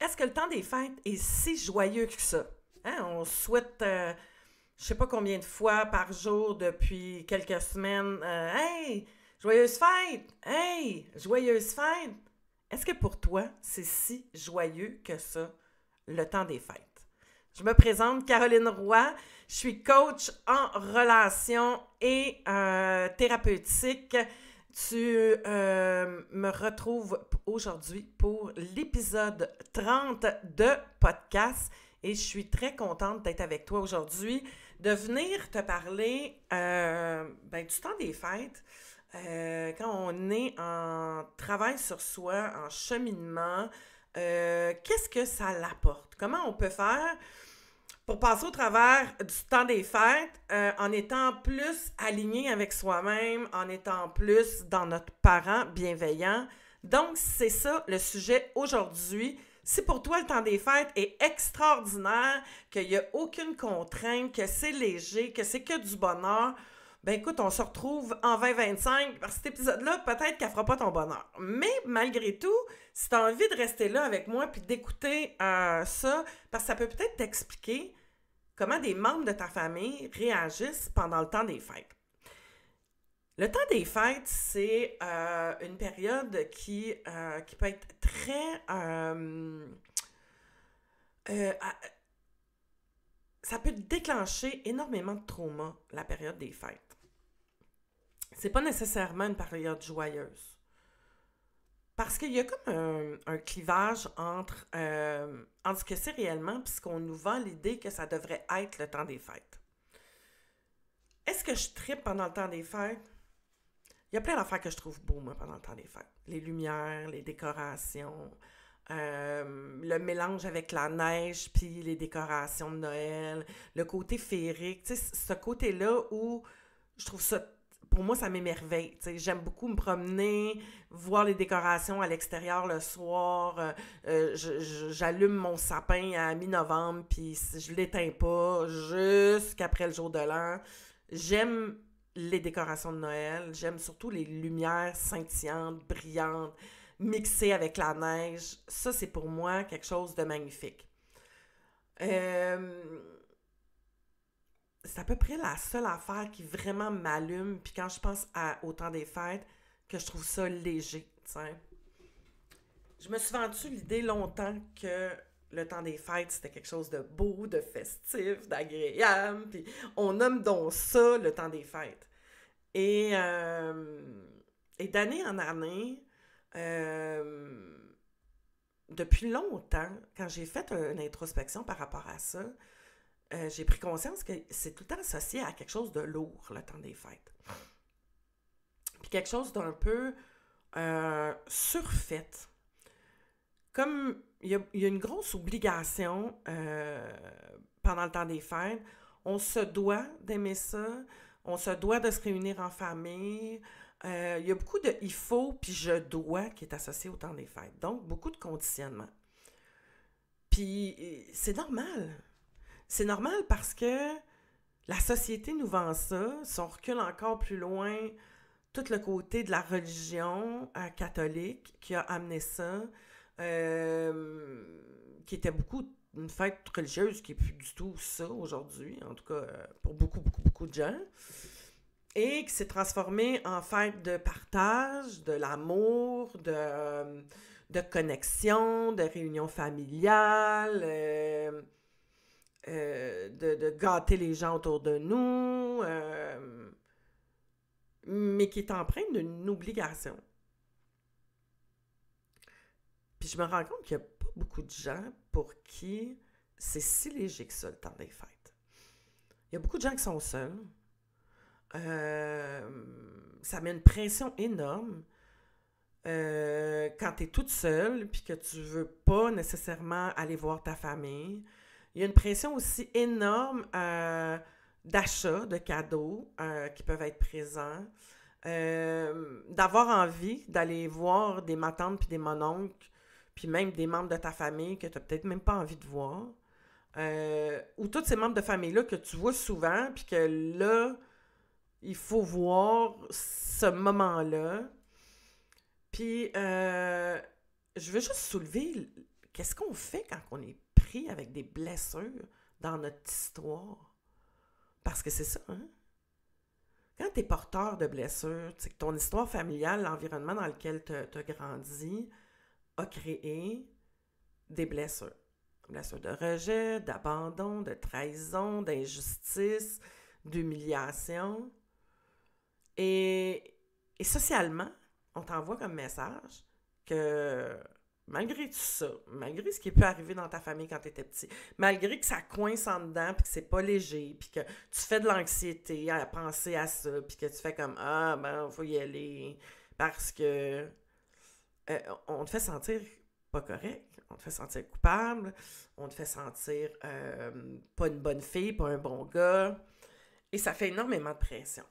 Est-ce que le temps des fêtes est si joyeux que ça? Hein, on souhaite, je sais pas combien de fois par jour depuis quelques semaines, Hey, joyeuse fête! Hey, joyeuse fête! Est-ce que pour toi, c'est si joyeux que ça, le temps des fêtes? Je me présente, Caroline Roy. Je suis coach en relations et thérapeutique. Tu me retrouves aujourd'hui pour l'épisode 30 de podcast et je suis très contente d'être avec toi aujourd'hui, de venir te parler du temps des fêtes. Quand on est en travail sur soi, en cheminement, qu'est-ce que ça l'apporte? Comment on peut faire pour passer au travers du temps des fêtes en étant plus aligné avec soi-même, en étant plus dans notre parent bienveillant. Donc, c'est ça le sujet aujourd'hui. Si pour toi, le temps des fêtes est extraordinaire, qu'il n'y a aucune contrainte, que c'est léger, que c'est que du bonheur, ben écoute, on se retrouve en 2025. Parce que cet épisode-là, peut-être qu'elle fera pas ton bonheur. Mais malgré tout, si tu as envie de rester là avec moi puis d'écouter ça, parce que ça peut peut-être t'expliquer comment des membres de ta famille réagissent pendant le temps des fêtes. Le temps des fêtes, c'est une période qui peut être très... ça peut déclencher énormément de traumas, la période des fêtes. C'est pas nécessairement une période joyeuse. Parce qu'il y a comme un clivage entre ce que c'est réellement et ce qu'on nous vend l'idée que ça devrait être le temps des fêtes. Est-ce que je trippe pendant le temps des fêtes? Il y a plein d'affaires que je trouve beaux, moi, pendant le temps des fêtes. Les lumières, les décorations, le mélange avec la neige puis les décorations de Noël, le côté féerique, tu sais, ce côté-là où je trouve ça, pour moi, ça m'émerveille. Tu sais, j'aime beaucoup me promener, voir les décorations à l'extérieur le soir. J'allume mon sapin à mi-novembre, puis je l'éteins pas jusqu'après le jour de l'an. J'aime les décorations de Noël. J'aime surtout les lumières scintillantes, brillantes, mixées avec la neige. Ça, c'est pour moi quelque chose de magnifique. C'est à peu près la seule affaire qui vraiment m'allume, puis quand je pense au temps des fêtes, que je trouve ça léger, t'sais. Je me suis vendu l'idée longtemps que le temps des fêtes, c'était quelque chose de beau, de festif, d'agréable, puis on nomme donc ça le temps des fêtes. Et d'année en année, depuis longtemps, quand j'ai fait une introspection par rapport à ça, j'ai pris conscience que c'est tout le temps associé à quelque chose de lourd, le temps des fêtes. Puis quelque chose d'un peu surfait. Comme il y a une grosse obligation pendant le temps des fêtes, on se doit d'aimer ça, on se doit de se réunir en famille. Il y a beaucoup de il faut puis je dois qui est associé au temps des fêtes. Donc, beaucoup de conditionnement. Puis, c'est normal. C'est normal parce que la société nous vend ça. Si on recule encore plus loin, tout le côté de la religion catholique qui a amené ça, qui était beaucoup une fête religieuse qui n'est plus du tout ça aujourd'hui, en tout cas pour beaucoup de gens, et qui s'est transformée en fête de partage, de l'amour, de connexion, de réunion familiale, de gâter les gens autour de nous, mais qui est empreinte d'une obligation. Puis je me rends compte qu'il n'y a pas beaucoup de gens pour qui c'est si léger que ça, le temps des fêtes. Il y a beaucoup de gens qui sont seuls. Ça met une pression énorme quand tu es toute seule puis que tu veux pas nécessairement aller voir ta famille. Il y a une pression aussi énorme d'achat de cadeaux qui peuvent être présents. D'avoir envie d'aller voir des matantes puis des mononcles puis même des membres de ta famille que tu n'as peut-être même pas envie de voir. Ou tous ces membres de famille-là que tu vois souvent puis que là, il faut voir ce moment-là. Puis, je veux juste soulever qu'est-ce qu'on fait quand on est pris avec des blessures dans notre histoire? Parce que c'est ça, hein? Quand tu es porteur de blessures, c'est que ton histoire familiale, l'environnement dans lequel tu as grandi, a créé des blessures. Blessures de rejet, d'abandon, de trahison, d'injustice, d'humiliation. Et socialement, on t'envoie comme message que malgré tout ça, malgré ce qui peut arriver dans ta famille quand tu étais petit, malgré que ça coince en dedans, puis que c'est pas léger, puis que tu fais de l'anxiété à penser à ça, puis que tu fais comme « Ah, ben, faut y aller », parce que on te fait sentir pas correct, on te fait sentir coupable, on te fait sentir pas une bonne fille, pas un bon gars, et ça fait énormément de pression.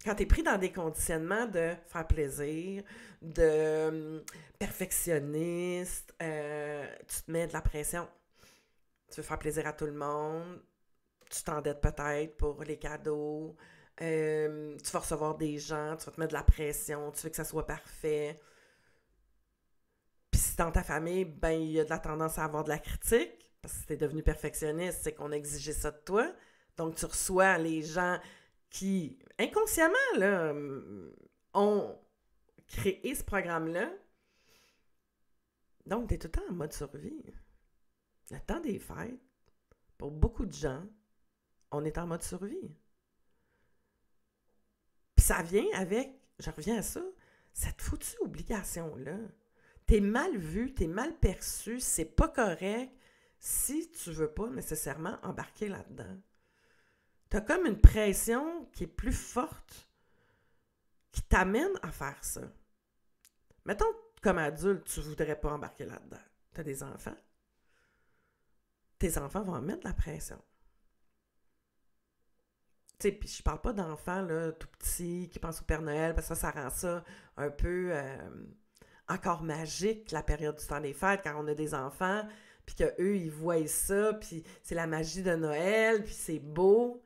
Quand tu es pris dans des conditionnements de faire plaisir, de perfectionniste, tu te mets de la pression. Tu veux faire plaisir à tout le monde, tu t'endettes peut-être pour les cadeaux, tu vas recevoir des gens, tu vas te mettre de la pression, tu veux que ça soit parfait. Puis si dans ta famille, ben il y a de la tendance à avoir de la critique, parce que si tu es devenu perfectionniste, c'est qu'on a exigé ça de toi. Donc tu reçois les gens qui, inconsciemment, là, ont créé ce programme-là. Donc, tu es tout le temps en mode survie. Le temps des fêtes, pour beaucoup de gens, on est en mode survie. Puis ça vient avec, je reviens à ça, cette foutue obligation-là. T'es mal vu, t'es mal perçu, c'est pas correct si tu veux pas nécessairement embarquer là-dedans. T'as comme une pression qui est plus forte, qui t'amène à faire ça. Mettons, comme adulte, tu voudrais pas embarquer là-dedans. T'as des enfants. Tes enfants vont en mettre de la pression. Tu sais, puis je parle pas d'enfants, là, tout petits, qui pensent au Père Noël, parce que ça rend ça un peu encore magique, la période du temps des fêtes, quand on a des enfants, puis qu'eux, ils voient ça, puis c'est la magie de Noël, puis c'est beau.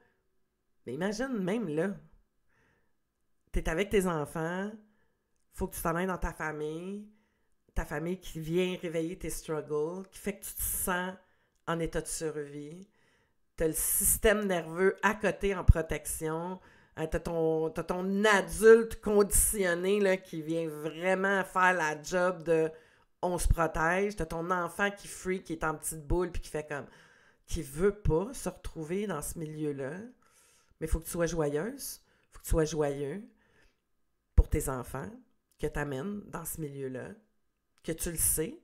Mais imagine, même là, t'es avec tes enfants, faut que tu t'en ailles dans ta famille qui vient réveiller tes struggles, qui fait que tu te sens en état de survie. T'as le système nerveux à côté en protection. T'as ton adulte conditionné là, qui vient vraiment faire la job de « on se protège ». T'as ton enfant qui freak, qui est en petite boule, puis qui fait comme... qui veut pas se retrouver dans ce milieu-là. Mais il faut que tu sois joyeuse, il faut que tu sois joyeux pour tes enfants, que tu amènes dans ce milieu-là, que tu le sais,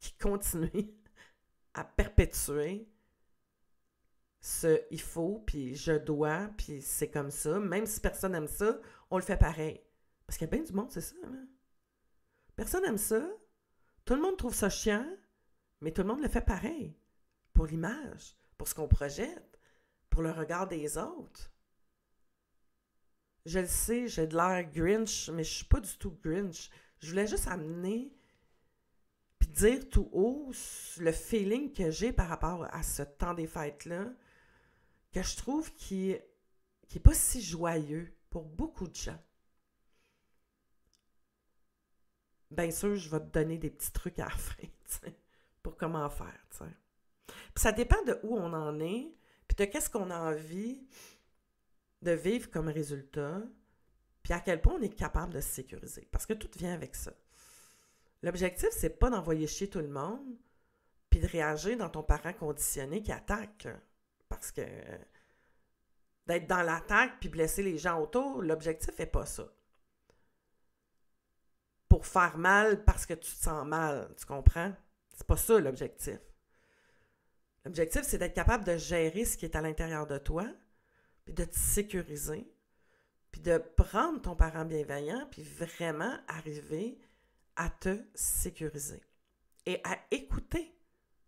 qui continue à perpétuer ce « il faut », puis « je dois », puis « c'est comme ça ». Même si personne n'aime ça, on le fait pareil. Parce qu'il y a bien du monde, c'est ça. Hein? Personne n'aime ça. Tout le monde trouve ça chiant, mais tout le monde le fait pareil. Pour l'image, pour ce qu'on projette, pour le regard des autres. Je le sais, j'ai de l'air Grinch, mais je suis pas du tout Grinch. Je voulais juste amener puis dire tout haut le feeling que j'ai par rapport à ce temps des fêtes-là, que je trouve qui est pas si joyeux pour beaucoup de gens. Bien sûr, je vais te donner des petits trucs à la fin, pour comment faire, t'sais. Puis ça dépend de où on en est, puis de qu'est-ce qu'on a envie de vivre comme résultat, puis à quel point on est capable de se sécuriser. Parce que tout vient avec ça. L'objectif, c'est pas d'envoyer chier tout le monde, puis de réagir dans ton parent conditionné qui attaque. Parce que d'être dans l'attaque puis blesser les gens autour, l'objectif n'est pas ça. Pour faire mal parce que tu te sens mal, tu comprends? C'est pas ça l'objectif. L'objectif, c'est d'être capable de gérer ce qui est à l'intérieur de toi, puis de te sécuriser, puis de prendre ton parent bienveillant, puis vraiment arriver à te sécuriser et à écouter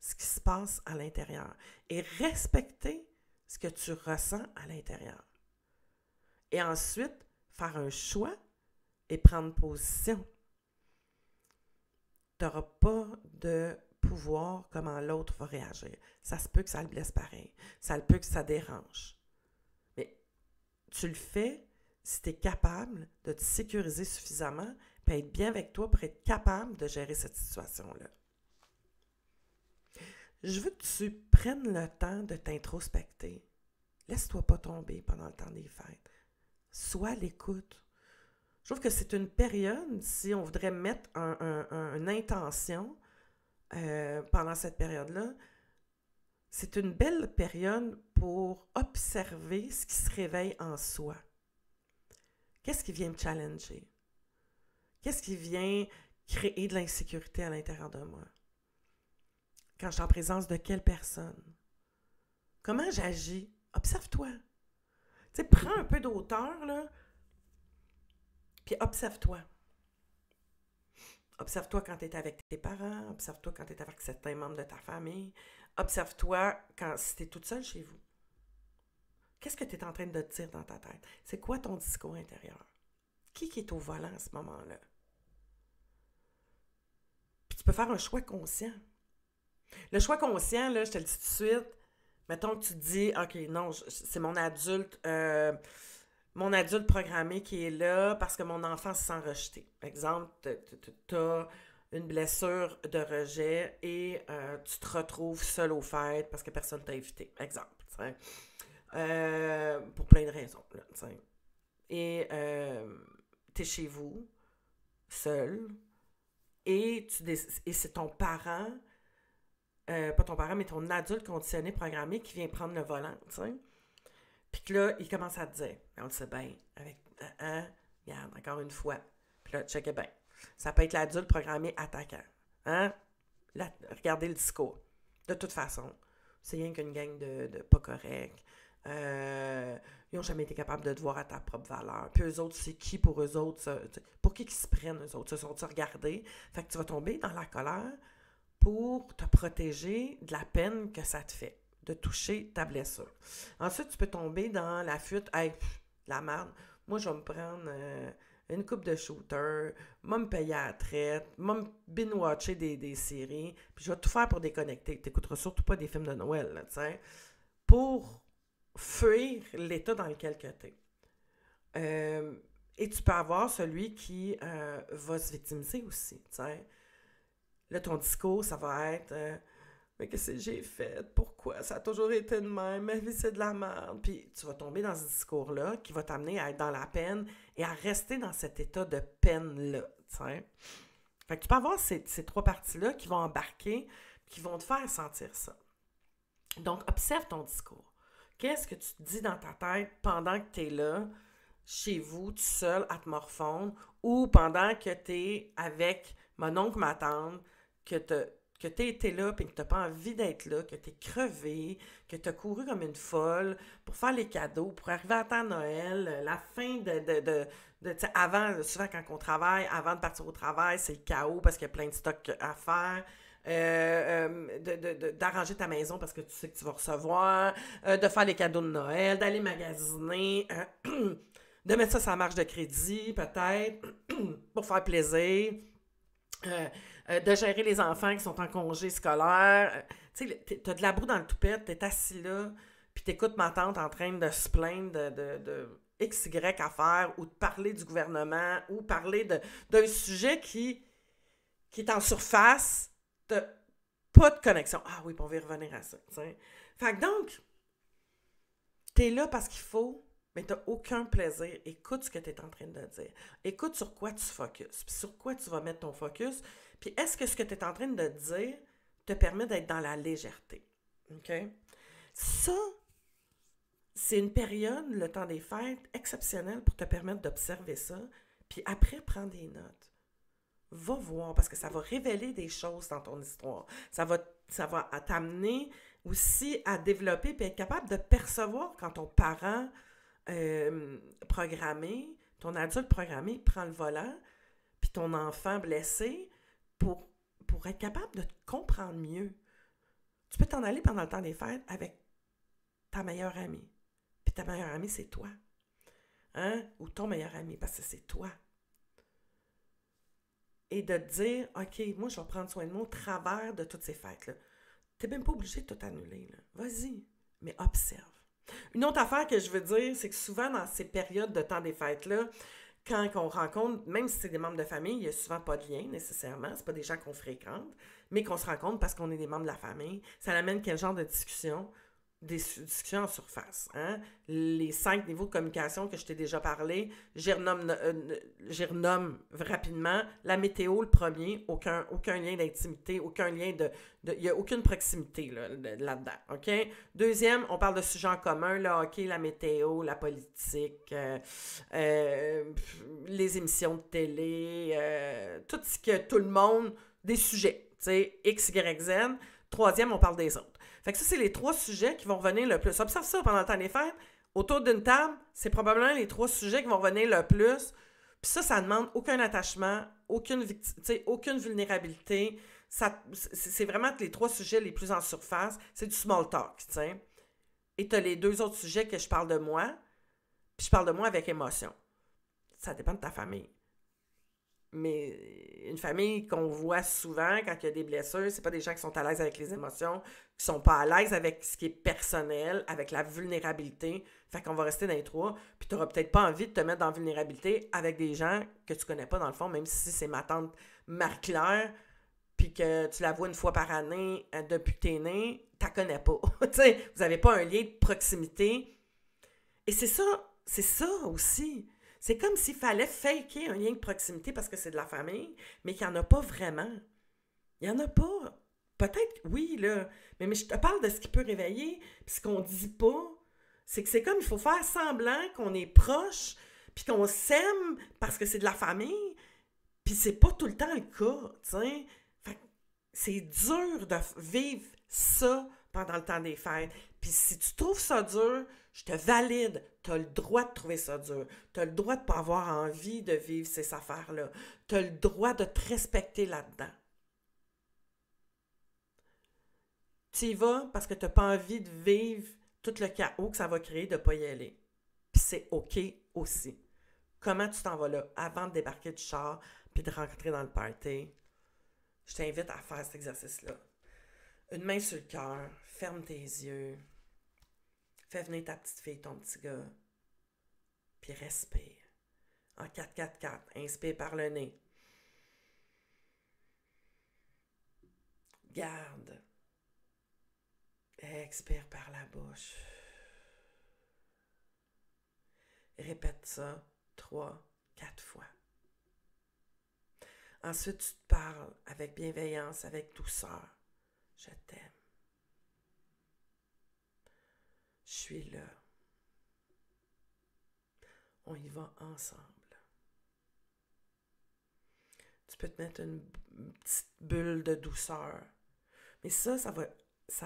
ce qui se passe à l'intérieur et respecter ce que tu ressens à l'intérieur. Et ensuite, faire un choix et prendre position. Tu n'auras pas de pouvoir comment l'autre va réagir. Ça se peut que ça le blesse pareil. Ça se peut que ça dérange. Mais tu le fais si tu es capable de te sécuriser suffisamment et être bien avec toi pour être capable de gérer cette situation-là. je veux que tu prennes le temps de t'introspecter. Laisse-toi pas tomber pendant le temps des fêtes. Sois à l'écoute. Je trouve que c'est une période, si on voudrait mettre une intention pendant cette période-là, c'est une belle période pour observer ce qui se réveille en soi. Qu'est-ce qui vient me challenger? Qu'est-ce qui vient créer de l'insécurité à l'intérieur de moi? Quand je suis en présence de quelle personne? Comment j'agis? Observe-toi. Tu sais, prends un peu d'auteur, là, puis observe-toi. Observe-toi quand tu es avec tes parents, observe-toi quand tu es avec certains membres de ta famille, observe-toi si tu es toute seule chez vous. Qu'est-ce que tu es en train de te dire dans ta tête? C'est quoi ton discours intérieur? Qui est au volant à ce moment-là? Puis tu peux faire un choix conscient. Le choix conscient, là, je te le dis tout de suite, mettons que tu te dis, OK, non, c'est mon adulte programmé qui est là parce que mon enfant se sent rejeté. Exemple, tu as une blessure de rejet et tu te retrouves seul aux fêtes parce que personne ne t'a invité. Exemple. Pour plein de raisons. Là, et tu es chez vous, seul, et c'est ton parent, pas ton parent, mais ton adulte conditionné, programmé qui vient prendre le volant. Puis que là, il commence à te dire, on le sait bien, avec regarde, encore une fois. Puis là, checkez bien. Ça peut être l'adulte programmé attaquant. Regardez le discours. De toute façon, c'est rien qu'une gang de pas corrects. Ils n'ont jamais été capables de te voir à ta propre valeur. Puis eux autres, c'est qui pour eux autres? Pour qui ils se prennent, eux autres? Se sont-ils regardés? Fait que tu vas tomber dans la colère pour te protéger de la peine que ça te fait de toucher ta blessure. Ensuite, tu peux tomber dans la fuite. Hey, la merde. Moi, je vais me prendre une coupe de shooter, moi me payer à la traite, moi me binge-watcher des séries, puis je vais tout faire pour déconnecter. Tu n'écouteras surtout pas des films de Noël, là, tu sais, pour fuir l'état dans lequel tu es. Et tu peux avoir celui qui va se victimiser aussi, tu sais. Là, ton discours, ça va être mais qu'est-ce que j'ai fait? Pourquoi? Ça a toujours été de même. Ma vie, c'est de la merde. Puis tu vas tomber dans ce discours-là qui va t'amener à être dans la peine et à rester dans cet état de peine-là. T'sais. Fait que tu peux avoir ces trois parties-là qui vont embarquer, qui vont te faire sentir ça. Donc, observe ton discours. Qu'est-ce que tu te dis dans ta tête pendant que tu es là, chez vous, tout seul, à te morfondre, ou pendant que tu es avec mon oncle, ma tante, que tu as été là et que tu n'as pas envie d'être là, que tu es crevé, que tu as couru comme une folle pour faire les cadeaux, pour arriver à temps Noël, la fin avant, souvent quand on travaille, avant de partir au travail, c'est le chaos parce qu'il y a plein de stocks à faire. D'arranger ta maison parce que tu sais que tu vas recevoir, de faire les cadeaux de Noël, d'aller magasiner, de mettre ça sur la marge de crédit, peut-être, pour faire plaisir. De gérer les enfants qui sont en congé scolaire. Tu sais, t'as de la boue dans le toupette, t'es assis là, puis t'écoutes ma tante en train de se plaindre de XY à faire, ou de parler du gouvernement, ou parler d'un sujet qui est en surface, t'as pas de connexion. Ah oui, puis on va y revenir à ça. T'sais. Fait que donc, t'es là parce qu'il faut, mais t'as aucun plaisir. Écoute ce que t'es en train de dire. Écoute sur quoi tu focuses, puis sur quoi tu vas mettre ton focus. Puis est-ce que ce que tu es en train de dire te permet d'être dans la légèreté? OK? Ça, c'est une période, le temps des fêtes, exceptionnelle pour te permettre d'observer ça. Puis après, prends des notes. Va voir, parce que ça va révéler des choses dans ton histoire. Ça va t'amener aussi à développer puis être capable de percevoir quand ton parent programmé, ton adulte programmé prend le volant, puis ton enfant blessé, pour être capable de te comprendre mieux. Tu peux t'en aller pendant le temps des fêtes avec ta meilleure amie. Puis ta meilleure amie, c'est toi. Hein? Ou ton meilleur ami, parce que c'est toi. Et de te dire, OK, moi, je vais prendre soin de moi au travers de toutes ces fêtes-là. Tu n'es même pas obligé de tout annuler. Là. Vas-y, mais observe. Une autre affaire que je veux dire, c'est que souvent, dans ces périodes de temps des fêtes-là, quand on rencontre, même si c'est des membres de famille, il n'y a souvent pas de lien nécessairement, c'est pas des gens qu'on fréquente, mais qu'on se rencontre parce qu'on est des membres de la famille, ça amène quel genre de discussion? Des discussions en surface. Hein? Les 5 niveaux de communication que je t'ai déjà parlé, j'y renomme rapidement. La météo, le premier, aucun lien d'intimité, aucun lien il n'y a aucune proximité là-dedans. OK? Deuxième, on parle de sujets en commun, le hockey, la météo, la politique, les émissions de télé, tout ce que tout le monde, des sujets, tu sais, X, Y, Z. Troisième, on parle des autres. Fait que ça, c'est les 3 sujets qui vont revenir le plus. Observe ça pendant le temps des fêtes. Autour d'une table, c'est probablement les 3 sujets qui vont revenir le plus. Puis ça demande aucun attachement, aucune vulnérabilité. C'est vraiment les 3 sujets les plus en surface. C'est du small talk, tu sais. Et tu as les 2 autres sujets que je parle de moi, puis je parle de moi avec émotion. Ça dépend de ta famille. Mais une famille qu'on voit souvent quand il y a des blessures, c'est pas des gens qui sont à l'aise avec les émotions, qui sont pas à l'aise avec ce qui est personnel, avec la vulnérabilité. Fait qu'on va rester dans les 3. Puis tu n'auras peut-être pas envie de te mettre dans la vulnérabilité avec des gens que tu connais pas dans le fond, même si c'est ma tante Marie-Claire, puis que tu la vois une fois par année depuis que t'es née, tu la connais pas. T'sais, vous n'avez pas un lien de proximité. Et c'est ça aussi. C'est comme s'il fallait faker un lien de proximité parce que c'est de la famille, mais qu'il n'y en a pas vraiment. Il n'y en a pas. Peut-être, oui, là. Mais je te parle de ce qui peut réveiller, puis ce qu'on dit pas. C'est que c'est comme il faut faire semblant qu'on est proche, puis qu'on s'aime parce que c'est de la famille, puis c'est pas tout le temps le cas, tu sais. Fait que c'est dur de vivre ça pendant le temps des fêtes. Puis si tu trouves ça dur, je te valide. Tu as le droit de trouver ça dur. Tu as le droit de ne pas avoir envie de vivre ces affaires-là. Tu as le droit de te respecter là-dedans. Tu y vas parce que tu n'as pas envie de vivre tout le chaos que ça va créer de ne pas y aller. Puis c'est OK aussi. Comment tu t'en vas là avant de débarquer du char puis de rentrer dans le party? Je t'invite à faire cet exercice-là. Une main sur le cœur, ferme tes yeux. Fais venir ta petite fille, ton petit gars. Puis respire. En 4-4-4. Inspire par le nez. Garde. Expire par la bouche. Répète ça 3-4 fois. Ensuite, tu te parles avec bienveillance, avec douceur. Je t'aime. Je suis là. On y va ensemble. Tu peux te mettre une petite bulle de douceur. Mais ça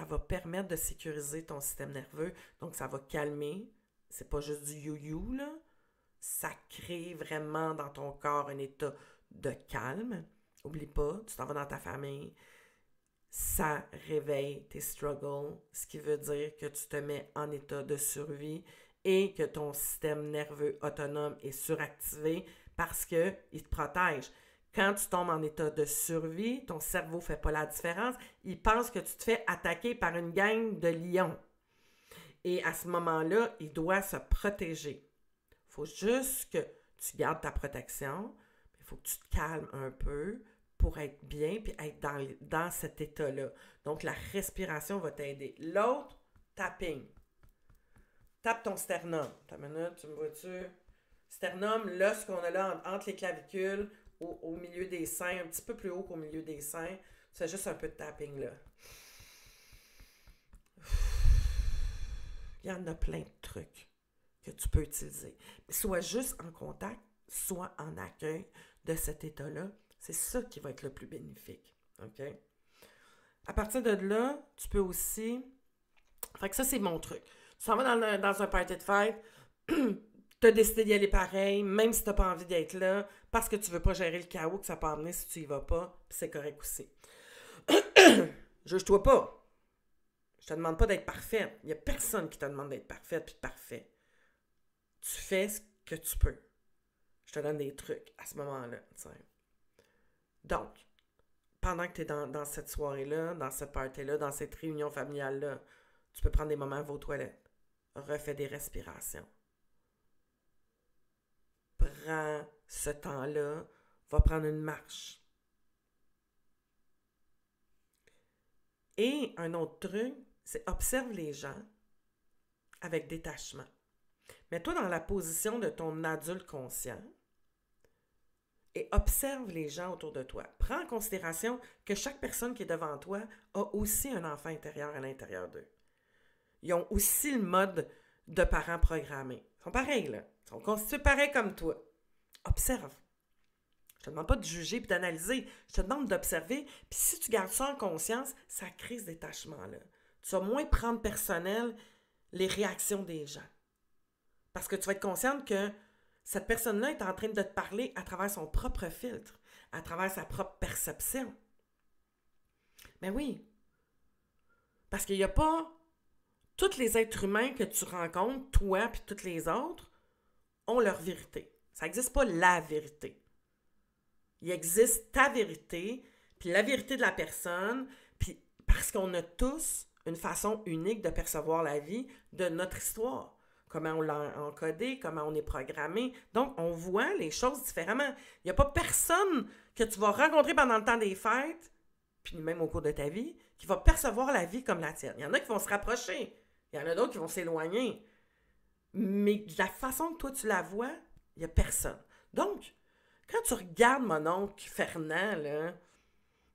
va permettre de sécuriser ton système nerveux. Donc, ça va calmer. C'est pas juste du you-you, là. Ça crée vraiment dans ton corps un état de calme. Oublie pas, tu t'en vas dans ta famille. Ça réveille tes struggles, ce qui veut dire que tu te mets en état de survie et que ton système nerveux autonome est suractivé parce qu'il te protège. Quand tu tombes en état de survie, ton cerveau ne fait pas la différence. Il pense que tu te fais attaquer par une gang de lions. Et à ce moment-là, il doit se protéger. Il faut juste que tu gardes ta protection. Il faut que tu te calmes un peu pour être bien puis être dans cet état-là. Donc, la respiration va t'aider. L'autre, tapping. Tape ton sternum. T'as une minute, tu me vois-tu? Sternum, l'os qu'on a là entre les clavicules, au milieu des seins, un petit peu plus haut qu'au milieu des seins. C'est juste un peu de tapping, là. Il y en a plein de trucs que tu peux utiliser. Soit juste en contact, soit en accueil de cet état-là. C'est ça qui va être le plus bénéfique. OK? À partir de là, tu peux aussi... Fait que ça, c'est mon truc. Tu s'en vas dans un party de fête, tu as décidé d'y aller pareil, même si tu n'as pas envie d'être là, parce que tu ne veux pas gérer le chaos que ça peut amener si tu y vas pas, puis c'est correct aussi. Juge-toi pas. Je te demande pas d'être parfaite. Il n'y a personne qui te demande d'être parfaite puis parfait. Tu fais ce que tu peux. Je te donne des trucs à ce moment-là. T'sais. Donc, pendant que tu es dans cette soirée-là, dans cette party-là, dans cette réunion familiale-là, tu peux prendre des moments aux toilettes. Refais des respirations. Prends ce temps-là, va prendre une marche. Et un autre truc, c'est observe les gens avec détachement. Mets-toi dans la position de ton adulte conscient et observe les gens autour de toi. Prends en considération que chaque personne qui est devant toi a aussi un enfant intérieur à l'intérieur d'eux. Ils ont aussi le mode de parents programmés. Ils sont pareils, là. Ils sont constitués pareils comme toi. Observe. Je te demande pas de juger et d'analyser. Je te demande d'observer. Puis si tu gardes ça en conscience, ça crée ce détachement-là. Tu vas moins prendre personnel les réactions des gens. Parce que tu vas être consciente que cette personne-là est en train de te parler à travers son propre filtre, à travers sa propre perception. Mais oui. Parce qu'il n'y a pas... Tous les êtres humains que tu rencontres, toi puis tous les autres, ont leur vérité. Ça n'existe pas la vérité. Il existe ta vérité, puis la vérité de la personne, puis parce qu'on a tous une façon unique de percevoir la vie, de notre histoire. Comment on l'a encodé, comment on est programmé. Donc, on voit les choses différemment. Il n'y a pas personne que tu vas rencontrer pendant le temps des fêtes, puis même au cours de ta vie, qui va percevoir la vie comme la tienne. Il y en a qui vont se rapprocher. Il y en a d'autres qui vont s'éloigner. Mais de la façon que toi tu la vois, il n'y a personne. Donc, quand tu regardes mon oncle Fernand, là,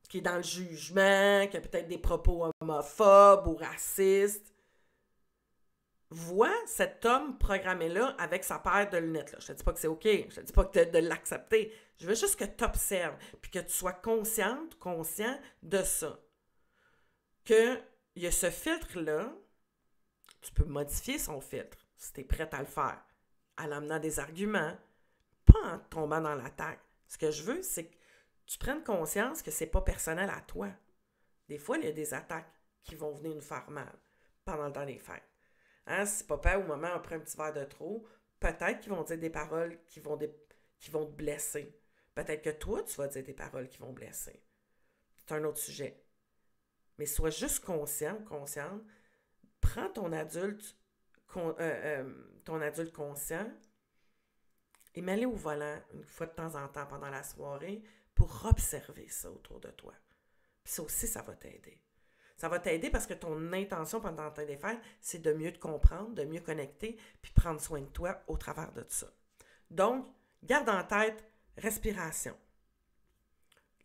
qui est dans le jugement, qui a peut-être des propos homophobes ou racistes, vois cet homme programmé-là avec sa paire de lunettes. Là. Je te dis pas que c'est OK. Je te dis pas que de l'accepter. Je veux juste que tu observes puis que tu sois conscient de ça. Qu'il y a ce filtre-là, tu peux modifier son filtre si tu es prête à le faire, en amenant des arguments, pas en tombant dans l'attaque. Ce que je veux, c'est que tu prennes conscience que c'est pas personnel à toi. Des fois, il y a des attaques qui vont venir nous faire mal pendant le temps des fêtes. Hein, si papa ou maman a pris un petit verre de trop, peut-être qu'ils vont dire des paroles qui vont te blesser. Peut-être que toi, tu vas dire des paroles qui vont blesser. C'est un autre sujet. Mais sois juste consciente. Prends ton adulte conscient et mets-le au volant une fois de temps en temps pendant la soirée pour observer ça autour de toi. Puis ça aussi, ça va t'aider. Ça va t'aider parce que ton intention pendant le temps des fêtes, c'est de mieux te comprendre, de mieux connecter, puis prendre soin de toi au travers de ça. Donc, garde en tête respiration.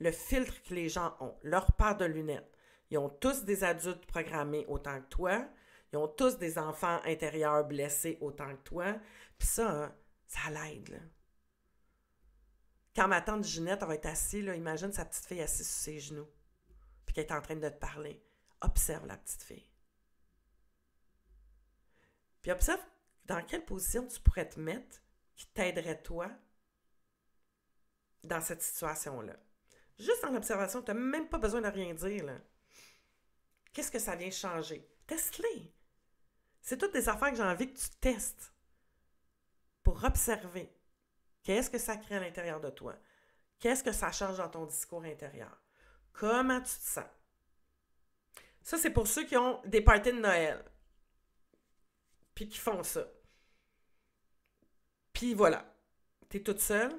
Le filtre que les gens ont, leur paire de lunettes. Ils ont tous des adultes programmés autant que toi. Ils ont tous des enfants intérieurs blessés autant que toi. Puis ça, hein, ça l'aide, là. Quand ma tante Ginette va être assise, là, imagine sa petite fille assise sur ses genoux, puis qu'elle est en train de te parler. Observe la petite fille. Puis observe dans quelle position tu pourrais te mettre qui t'aiderait toi dans cette situation-là. Juste en observation, tu n'as même pas besoin de rien dire, là. Qu'est-ce que ça vient changer? Teste-les. C'est toutes des affaires que j'ai envie que tu testes pour observer. Qu'est-ce que ça crée à l'intérieur de toi? Qu'est-ce que ça change dans ton discours intérieur? Comment tu te sens? Ça, c'est pour ceux qui ont des parties de Noël. Puis qui font ça. Puis voilà. T'es toute seule.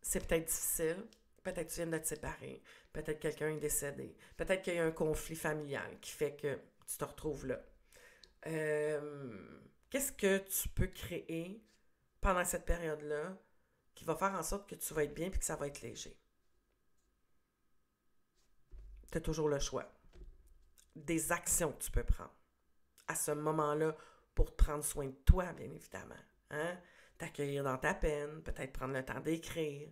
C'est peut-être difficile. Peut-être que tu viens de te séparer. Peut-être que quelqu'un est décédé. Peut-être qu'il y a un conflit familial qui fait que tu te retrouves là. Qu'est-ce que tu peux créer pendant cette période-là qui va faire en sorte que tu vas être bien et que ça va être léger? Tu as toujours le choix. Des actions que tu peux prendre à ce moment-là pour te prendre soin de toi, bien évidemment. Hein? T'accueillir dans ta peine, peut-être prendre le temps d'écrire.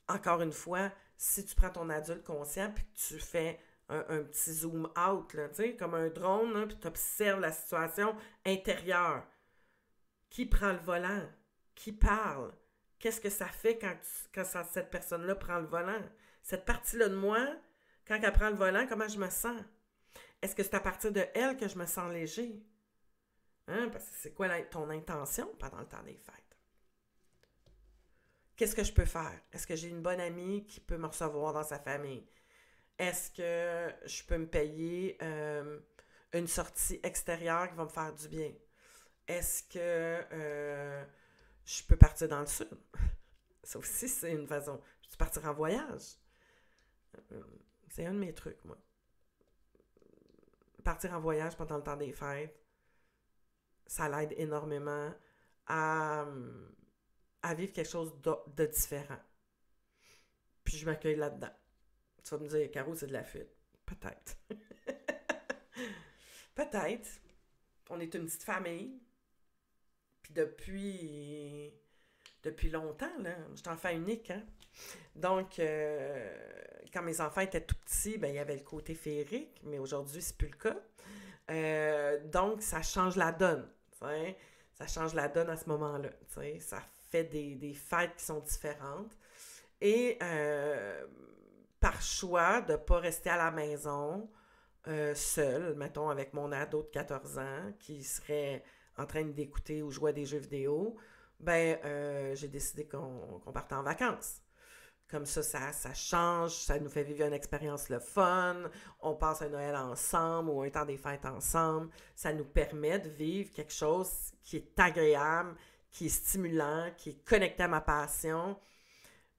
Encore une fois, si tu prends ton adulte conscient puis que tu fais un petit zoom out, là, comme un drone, puis tu observes la situation intérieure. Qui prend le volant? Qui parle? Qu'est-ce que ça fait quand cette personne-là prend le volant? Cette partie-là de moi, quand elle prend le volant, comment je me sens? Est-ce que c'est à partir de elle que je me sens léger? Hein? Parce que c'est quoi ton intention pendant le temps des fêtes? Qu'est-ce que je peux faire? Est-ce que j'ai une bonne amie qui peut me recevoir dans sa famille? Est-ce que je peux me payer une sortie extérieure qui va me faire du bien? Est-ce que Je peux partir dans le sud. Ça aussi, c'est une façon. Je peux partir en voyage. C'est un de mes trucs, moi. Partir en voyage pendant le temps des fêtes, ça l'aide énormément à vivre quelque chose de différent. Puis je m'accueille là-dedans. Tu vas me dire, Caro, c'est de la fuite. Peut-être. Peut-être. On est une petite famille. Puis depuis longtemps, là, je suis enfant unique, hein. Donc, quand mes enfants étaient tout petits, ben, il y avait le côté féerique, mais aujourd'hui, c'est plus le cas. Donc, ça change la donne, t'sais. Ça change la donne à ce moment-là, t'sais. Ça fait des fêtes qui sont différentes. Et par choix de ne pas rester à la maison seule, mettons, avec mon ado de 14 ans qui serait en train d'écouter ou jouer à des jeux vidéo, j'ai décidé qu'on partait en vacances. Comme ça change, ça nous fait vivre une expérience le fun, on passe un Noël ensemble ou un temps des fêtes ensemble. Ça nous permet de vivre quelque chose qui est agréable, qui est stimulant, qui est connecté à ma passion.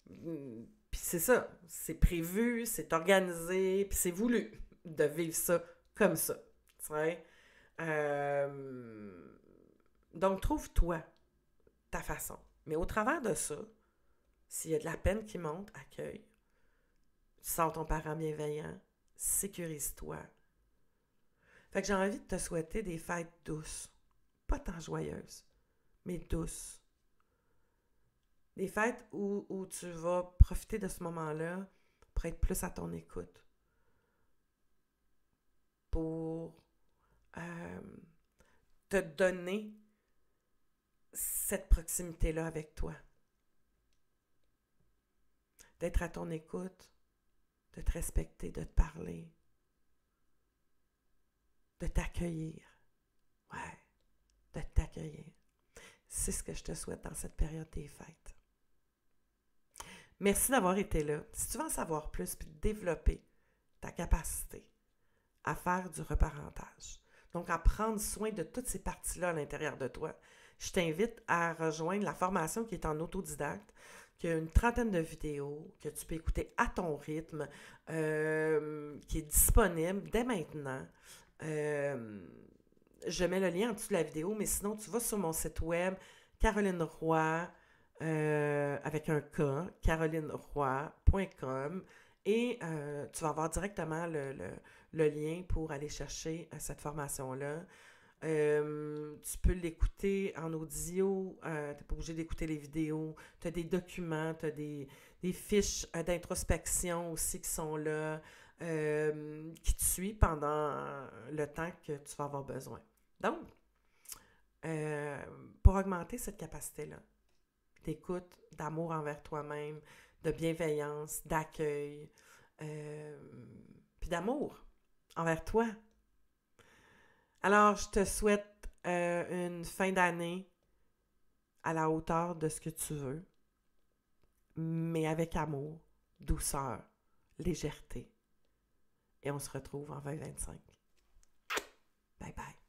Puis c'est ça, c'est prévu, c'est organisé, puis c'est voulu de vivre ça comme ça. Tu sais? Donc, trouve-toi ta façon. Mais au travers de ça, s'il y a de la peine qui monte, accueille. Sors ton parent bienveillant. Sécurise-toi. Fait que j'ai envie de te souhaiter des fêtes douces. Pas tant joyeuses, mais douces. Des fêtes où tu vas profiter de ce moment-là pour être plus à ton écoute. Pour te donner cette proximité-là avec toi. D'être à ton écoute, de te respecter, de te parler, de t'accueillir. Ouais, de t'accueillir. C'est ce que je te souhaite dans cette période des fêtes. Merci d'avoir été là. Si tu veux en savoir plus puis développer ta capacité à faire du reparentage, donc à prendre soin de toutes ces parties-là à l'intérieur de toi, je t'invite à rejoindre la formation qui est en autodidacte, qui a une trentaine de vidéos que tu peux écouter à ton rythme, qui est disponible dès maintenant. Je mets le lien en dessous de la vidéo, mais sinon, tu vas sur mon site web, Caroline Roy, avec un K, carolineroy.com, et tu vas avoir directement le lien pour aller chercher cette formation-là. Tu peux l'écouter en audio, tu n'es pas obligé d'écouter les vidéos, tu as des documents, tu as des fiches d'introspection aussi qui sont là, qui te suivent pendant le temps que tu vas avoir besoin. Donc, pour augmenter cette capacité-là, d'écoute, d'amour envers toi-même, de bienveillance, d'accueil, puis d'amour envers toi. Alors, je te souhaite une fin d'année à la hauteur de ce que tu veux, mais avec amour, douceur, légèreté. Et on se retrouve en 2025. Bye bye.